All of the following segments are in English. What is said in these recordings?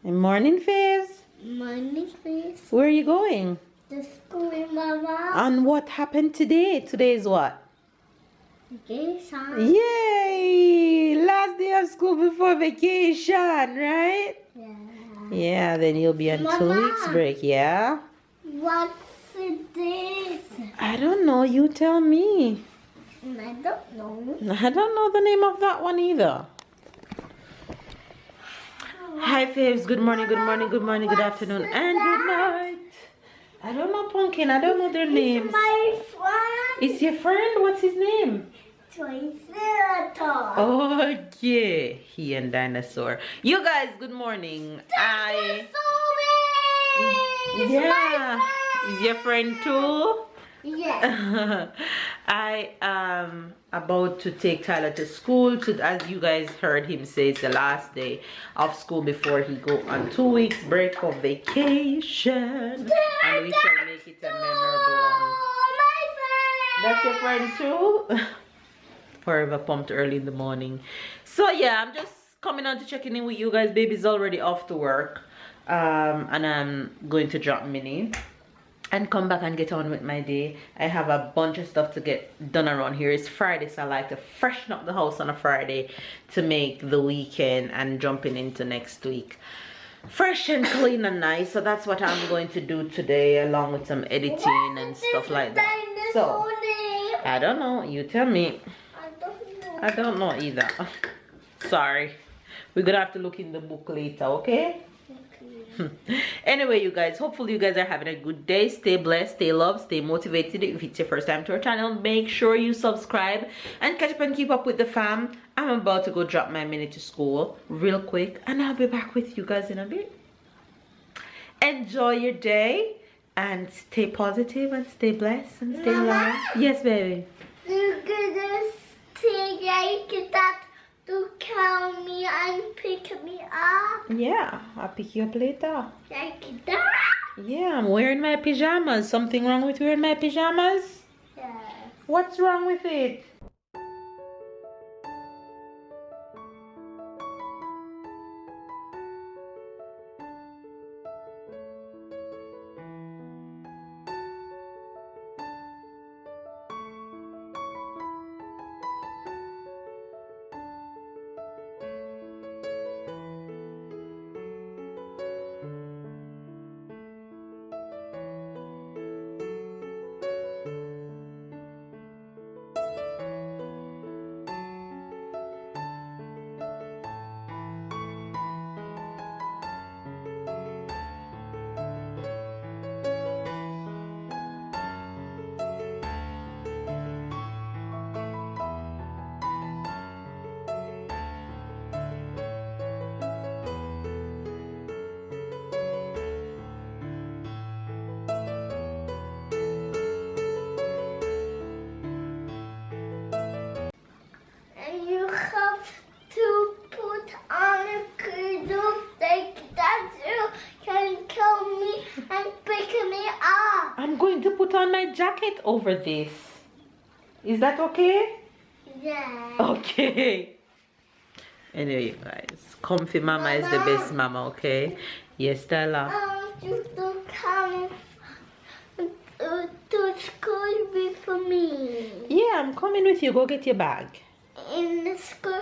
Morning, Faves. Morning, please. Where are you going? The school with Mama. And what happened today? Today is what? Vacation. Yay! Last day of school before vacation, right? Yeah. Yeah, then you'll be on 2 Mama. weeks break, yeah? What's this? I don't know, you tell me. I don't know. I don't know the name of that one either. Hi, Faves. Good morning, good morning, good morning, good afternoon, and good night. I don't know, Pumpkin. I don't know their names. It's my friend. It's your friend? What's his name? Triceratops. Okay, he and Dinosaur. You guys, good morning. Yeah, is your friend too? Yeah. I am about to take Tyler to school. As you guys heard him say, it's the last day of school before he go on 2 weeks break for vacation, and we shall make it a memorable one. My friend. That's your friend too? Forever pumped early in the morning. So yeah, I'm just coming on to checking in with you guys. Baby's already off to work, and I'm going to drop Minnie and come back and get on with my day. I have a bunch of stuff to get done around here. It's Friday, so I like to freshen up the house on a Friday to make the weekend and jumping into next week fresh and clean and nice. So that's what I'm going to do today, along with some editing and stuff like that. So I don't know, you tell me. I don't know either. Sorry, we're gonna have to look in the book later, okay? Anyway, you guys, hopefully you guys are having a good day. Stay blessed, stay loved, stay motivated. If it's your first time to our channel, make sure you subscribe and catch up and keep up with the fam. I'm about to go drop my Minnie to school real quick, and I'll be back with you guys in a bit. Enjoy your day and stay positive and stay blessed and stay loved. Yes, baby. You're gonna stay like that to call me and pick me up. Yeah, I'll pick you up later. Like that? Yeah, I'm wearing my pajamas. Something wrong with wearing my pajamas? Yeah. What's wrong with it? And you have to put on a girdle like that so you can call me and pick me up. I'm going to put on my jacket over this. Is that okay? Yeah. Okay. Anyway, you guys, comfy mama is the best mama, okay? Yes, Stella. You to come to school with me. Yeah, I'm coming with you. Go get your bag. In the school,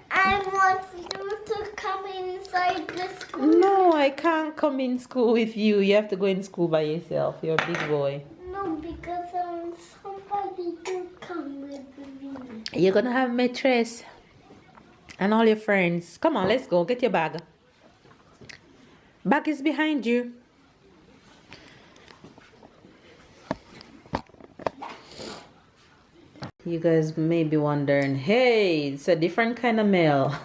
I want you to come inside the school. No, I can't come in school with you. You have to go in school by yourself. You're a big boy. No, because I want somebody to come with me. You're gonna have Maitresse and all your friends. Come on, let's go. Get your bag. Bag is behind you. You guys may be wondering, hey, it's a different kind of meal.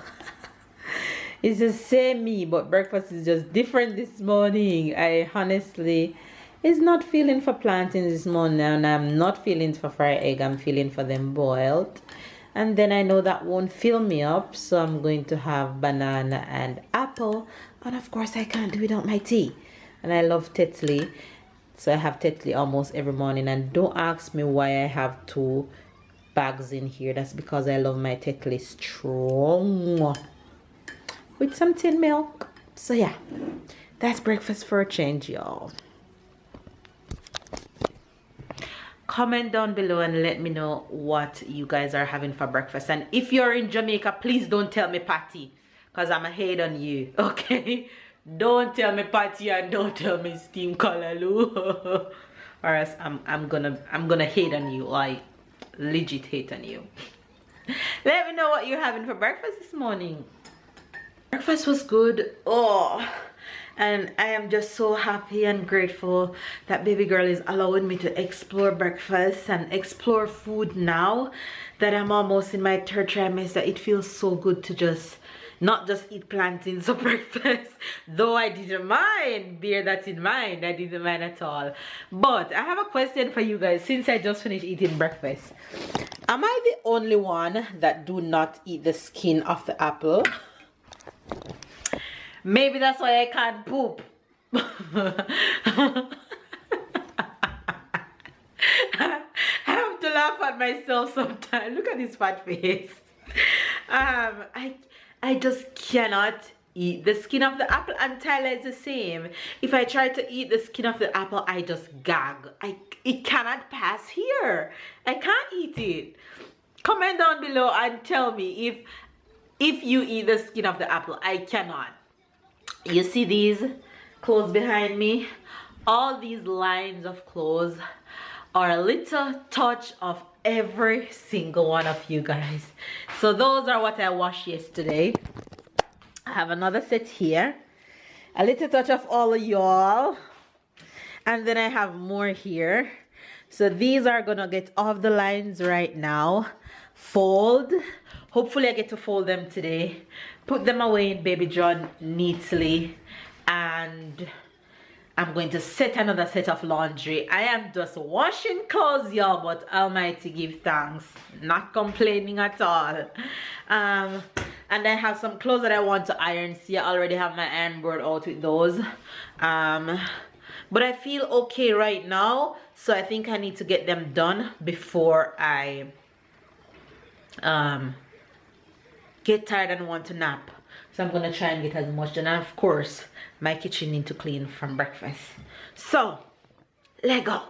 It's the same me, but breakfast is just different this morning. I honestly is not feeling for plantains this morning, and I'm not feeling for fried egg. I'm feeling for them boiled. And then I know that won't fill me up, so I'm going to have banana and apple. And of course I can't do without my tea. And I love Tetley, so I have Tetley almost every morning. And don't ask me why I have 2 bags in here. That's because I love my Tetley strong with some tin milk. So yeah, that's breakfast for a change, y'all. Comment down below and let me know what you guys are having for breakfast. And if you're in Jamaica, please don't tell me patty, because I'm a hate on you. Okay, don't tell me patty and don't tell me steamed callaloo. Or else I'm gonna hate on you, like legit hate on you. Let me know what you're having for breakfast this morning. Breakfast was good. Oh, and I am just so happy and grateful that baby girl is allowing me to explore breakfast and explore food now that I'm almost in my third trimester. It feels so good to just not just eat plantains for breakfast, though I didn't mind. Bear that in mind, I didn't mind at all. But I have a question for you guys since I just finished eating breakfast. Am I the only one that do not eat the skin of the apple? Maybe that's why I can't poop. I have to laugh at myself sometimes. Look at this fat face. I just cannot eat the skin of the apple, and Tyler is the same. If I try to eat the skin of the apple, I just gag. It cannot pass here. I can't eat it. Comment down below and tell me if you eat the skin of the apple. I cannot. You see these clothes behind me? All these lines of clothes are a little touch of every single one of you guys. So those are what I washed yesterday. I have another set here, a little touch of all of y'all, and then I have more here. So these are gonna get off the lines right now, fold. Hopefully I get to fold them today, put them away in Baby John neatly, and I'm going to set another set of laundry. I am just washing clothes, y'all, but Almighty give thanks. Not complaining at all. And I have some clothes that I want to iron. See, I already have my iron board out with those. But I feel okay right now, so I think I need to get them done before I get tired and want to nap. So I'm gonna try and get as much done. And of course, my kitchen need to clean from breakfast. So, let go.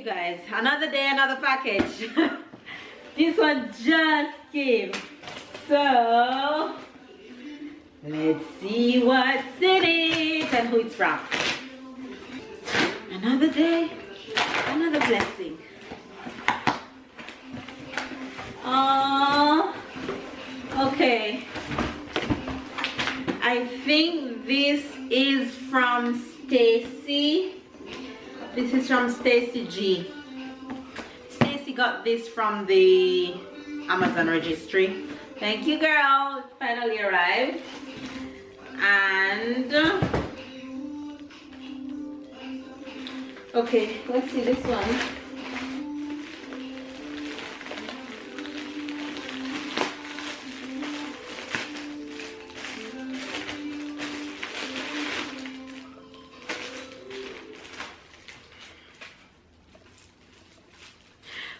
Guys, another day, another package. This one just came, so let's see what's in it and who it's from. Another day, another blessing. Okay, I think this is from Stacy. This is from Stacy G. Stacy got this from the Amazon registry. Thank you, girl. It finally arrived. And okay, let's see this one.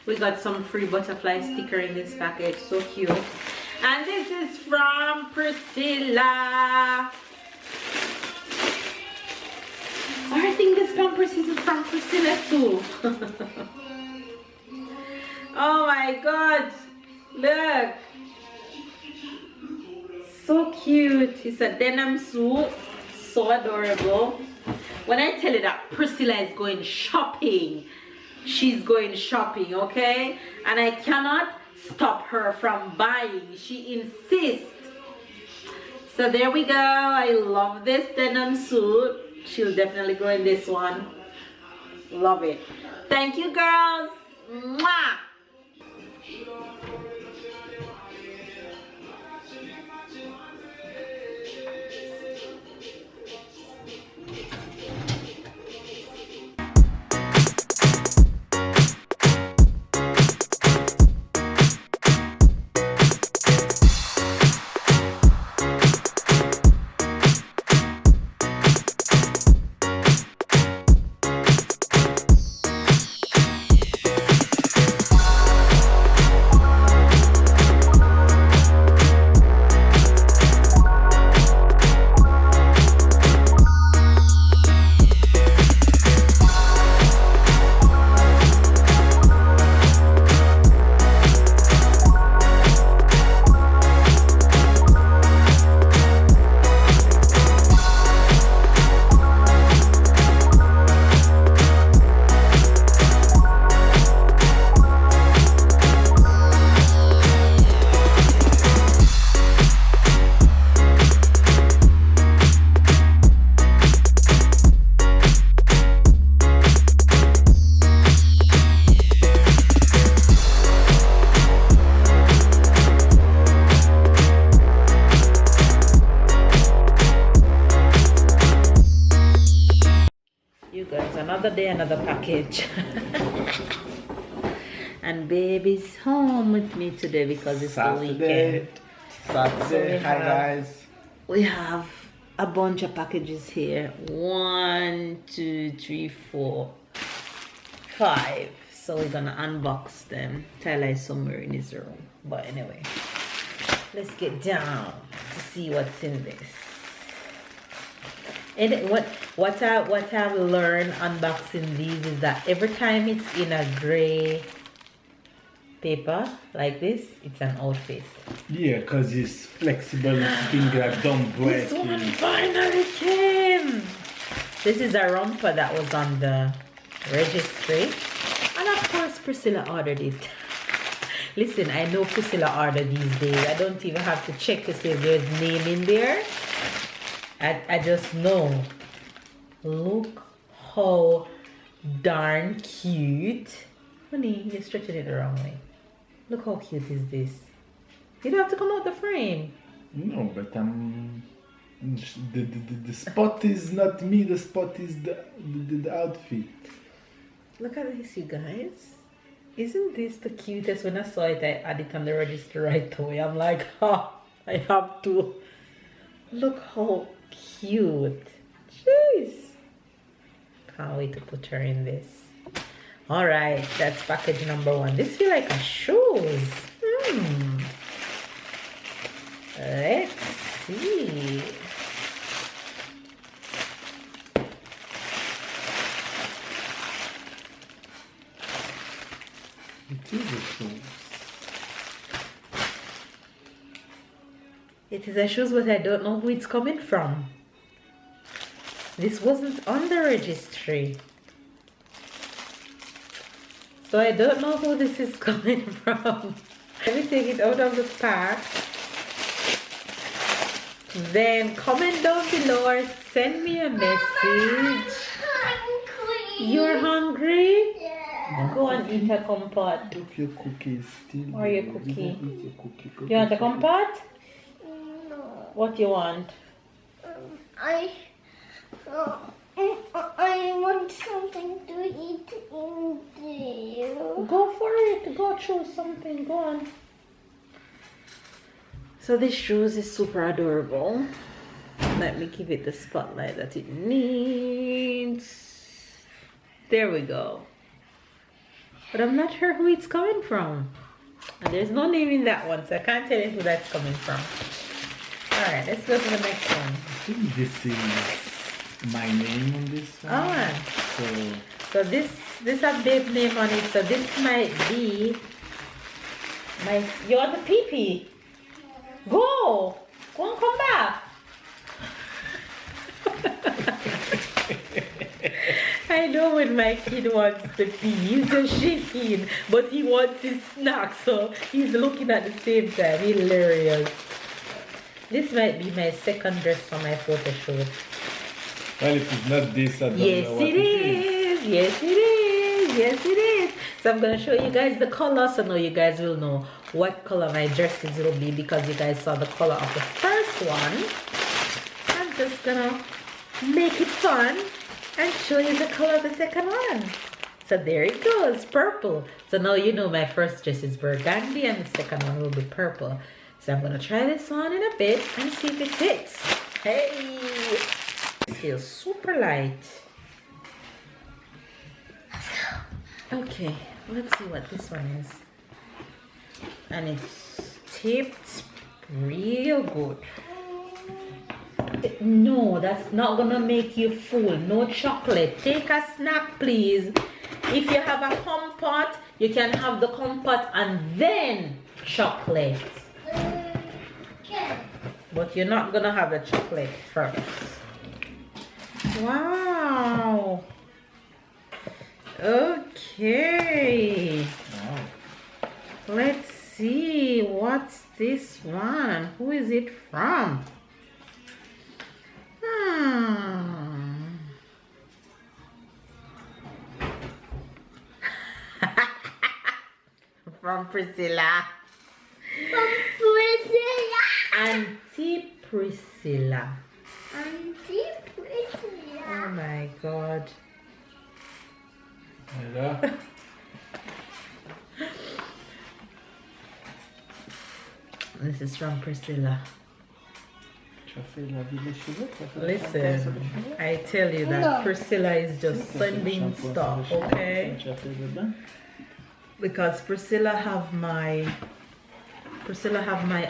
We got some free butterfly sticker in this package, so cute. And this is from Priscilla. I think this pampers is from Priscilla too. Oh my god, look. So cute. It's a denim suit, so adorable. When I tell you that Priscilla is going shopping, she's going shopping, okay? And I cannot stop her from buying. She insists. So there we go. I love this denim suit. She'll definitely go in this one. Love it. Thank you, girls. Mwah! another day, another package. And baby's home with me today because it's the weekend. Saturday. Hi guys. We have a bunch of packages here. 1, 2, 3, 4, 5. So we're gonna unbox them. Tyler is somewhere in his room. But anyway, let's get down to see what's in this. And what I've learned unboxing these is that every time it's in a gray paper like this, it's an outfit. Yeah, because it's flexible, finger don't break. This one finally came. This is a romper that was on the registry, and of course Priscilla ordered it. Listen, I know Priscilla ordered these days. I don't even have to check to see if there's name in there. I just know. Look how darn cute. Honey, you're stretching it the wrong way. Look how cute is this. You don't have to come out the frame. No, but the spot is not me, the spot is the outfit. Look at this, you guys. Isn't this the cutest? When I saw it, I had it on the register right away. I'm like, oh, I have to. Look how cute. Jeez. Can't wait to put her in this. All right, that's package number 1. This feels like a shoes. Let's see. It is a shoe. It is a shoes, but I don't know who it's coming from. This wasn't on the registry. So I don't know who this is coming from. Let me take it out of the pack. Then comment down below or send me a message. You're hungry? Yeah. Go and eat a compote. Look, your cookie is still. Or your cookie. You don't eat your cookie. You want a compote? No. What you want? I want something to eat in there. Go for it. Go choose something. Go on. So this shoes is super adorable. Let me give it the spotlight that it needs. There we go. But I'm not sure who it's coming from. And there's no name in that one, so I can't tell you who that's coming from. Alright, let's go to the next one. I think this is my name on this one. Oh. So this has babe name on it. So this might be my. You want the pee-pee? Go and come back. I know when my kid wants to pee, he's just shaking, but he wants his snack, so he's looking at the same time. Hilarious. This might be my second dress for my photo shoot. Well, if it's not this, I don't know what it is. Yes, it is. Yes, it is. So I'm going to show you guys the color, so now you guys will know what color my dresses will be, because you guys saw the color of the first one. I'm just going to make it fun and show you the color of the second one. So there it goes, purple. So now you know my first dress is burgundy and the second one will be purple. So I'm going to try this on in a bit and see if it fits. Hey! It feels super light. Okay, let's see what this one is. And it's taped real good. No, that's not gonna make you full. No chocolate. Take a snack, please. If you have a compote, you can have the compote and then chocolate. But you're not gonna have the chocolate first. Wow. Okay. Wow. Let's see. What's this one? Who is it from? From Priscilla. From Priscilla. Auntie Priscilla. Auntie Priscilla. Oh my God. Yeah. This is from Priscilla. Listen, I tell you that Priscilla is just sending stuff, okay? Because Priscilla have my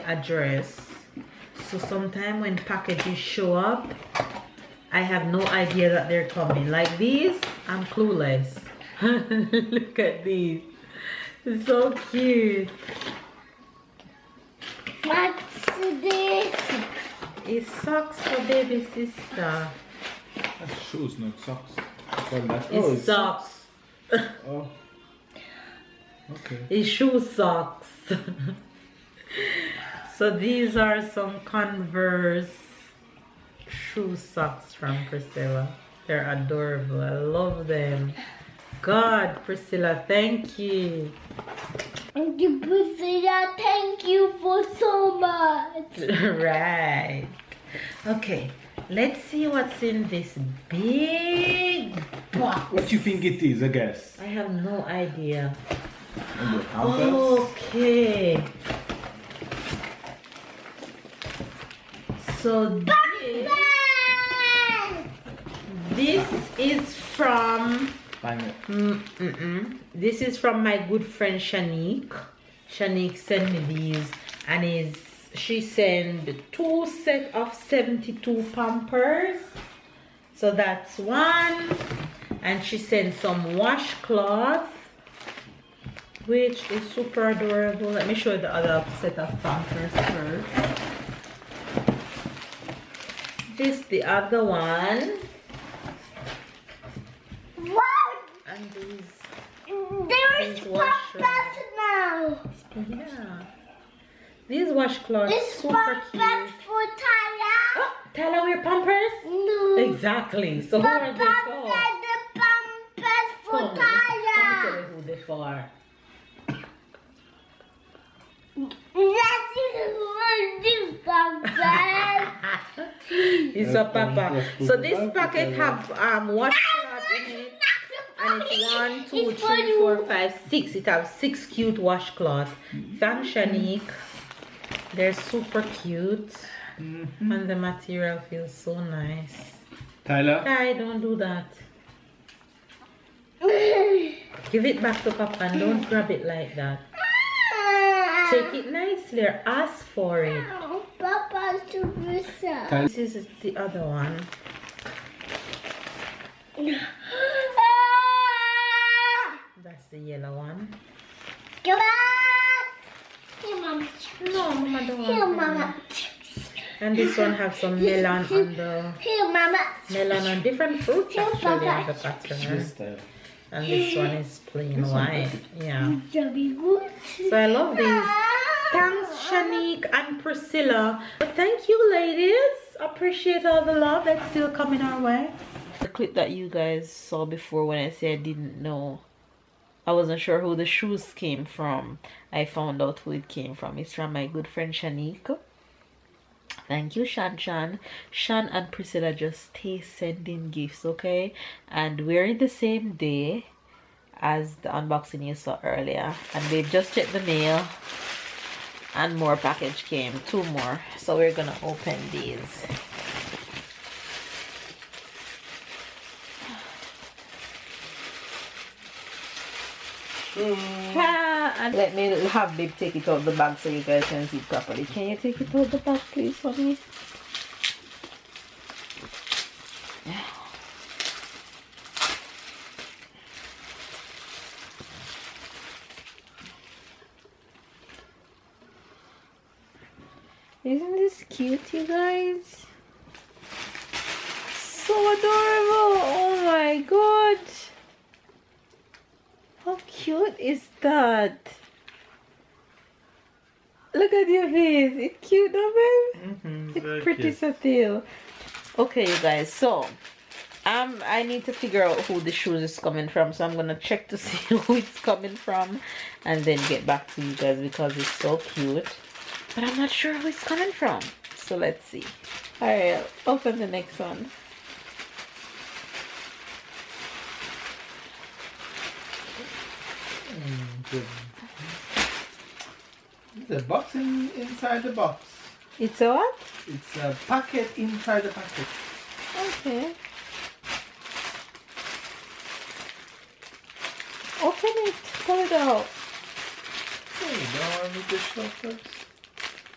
address. So sometime when packages show up, I have no idea that they're coming. Like these, I'm clueless. Look at these. It's so cute. What's this? It's socks for baby sister. That's shoes, not socks. Call that. It's socks. Oh. Okay. It's shoe socks. So these are some Converse shoe socks from Priscilla. They're adorable. I love them. God, Priscilla, thank you. Thank you, Priscilla. Thank you for so much. Right. Okay, let's see what's in this big box. What you think it is, I guess? I have no idea. And the Pampers? Okay. So this is from this is from my good friend Shanique. Shanique sent me these, and she sent 2 sets of 72 Pampers. So that's one, and she sent some washcloth, which is super adorable. Let me show you the other set of Pampers first. This the other one. Wow! And these. There is Pampers now. Yeah. These washcloths This super Pampers cute. for Tyler. Oh, Tyler wear Pampers? No. Exactly. So who are they for? The Pampers for Come, let me Tyler. tell you who they for. That's the Pampers. It's for Papa. So this packet have washcloth in it. And it's 1, 2, 3, 4, 5, 6. It has 6 cute washcloths. Thanks, Shanique. They're super cute. And the material feels so nice. Tyler? Ty, don't do that. Give it back to Papa and don't grab it like that. Take it nicely or ask for it. Papa's super sad. This is the other one. That's the yellow one. Come on. Here, Mama. No, Mama don't Here, want Mama. that. And this one has some melon on the Here, Mama. melon and different fruits actually on the pattern. Yes, Tyler. And this one is plain white. Yeah. Very good. So I love these. Thanks, Shanique and Priscilla. But thank you, ladies. Appreciate all the love that's still coming our way. The clip that you guys saw before when I said I didn't know, I wasn't sure who the shoes came from. I found out who it came from. It's from my good friend Shanique. Thank you, Shan. Shan and Priscilla just stay sending gifts, okay? And we're in the same day as the unboxing you saw earlier. And they've just checked the mail. And more package came. 2 more. So we're gonna open these. And let me have Babe take it out the bag so you guys can see it properly. Can you take it out the bag, please, for me? Isn't this cute, you guys? So adorable! Oh my god! How cute is that? Look at your face. It's cute, no, babe? It's pretty subtle. Okay, you guys. So, I need to figure out who the shoes is coming from. So I'm gonna check to see who it's coming from, and then get back to you guys because it's so cute. But I'm not sure who it's coming from. So let's see. All right, open the next one. It's a box inside the box. It's a what? It's a packet inside the packet. Okay. Open it. Pull it out. Hey, don't want me to show first?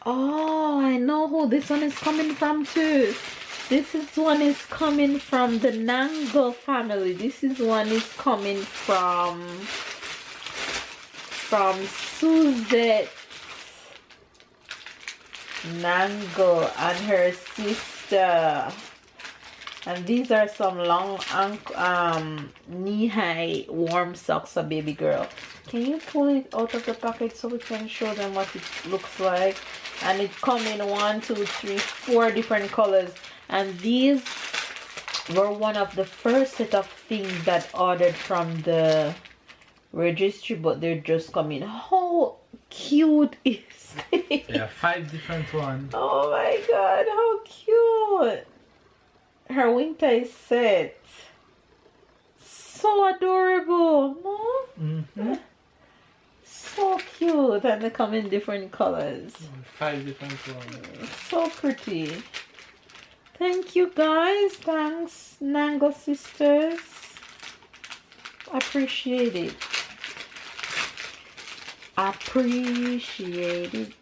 Oh, I know who this one is coming from too. One is coming from the Nango family. One is coming from Suzette Nango and her sister. And these are some long knee-high warm socks for baby girl. Can you pull it out of the packet so we can show them what it looks like? And it come in 1, 2, 3, 4 different colors. And these were one of the first set of things that ordered from the registry, but they're just coming. How cute is it? Yeah, 5 different ones. Oh my god, how cute! Her winter is set. So adorable, no? Mm-hmm. So cute, and they come in different colors. 5 different ones. So pretty. Thank you guys. Thanks, Nango sisters. Appreciate it. Appreciate it.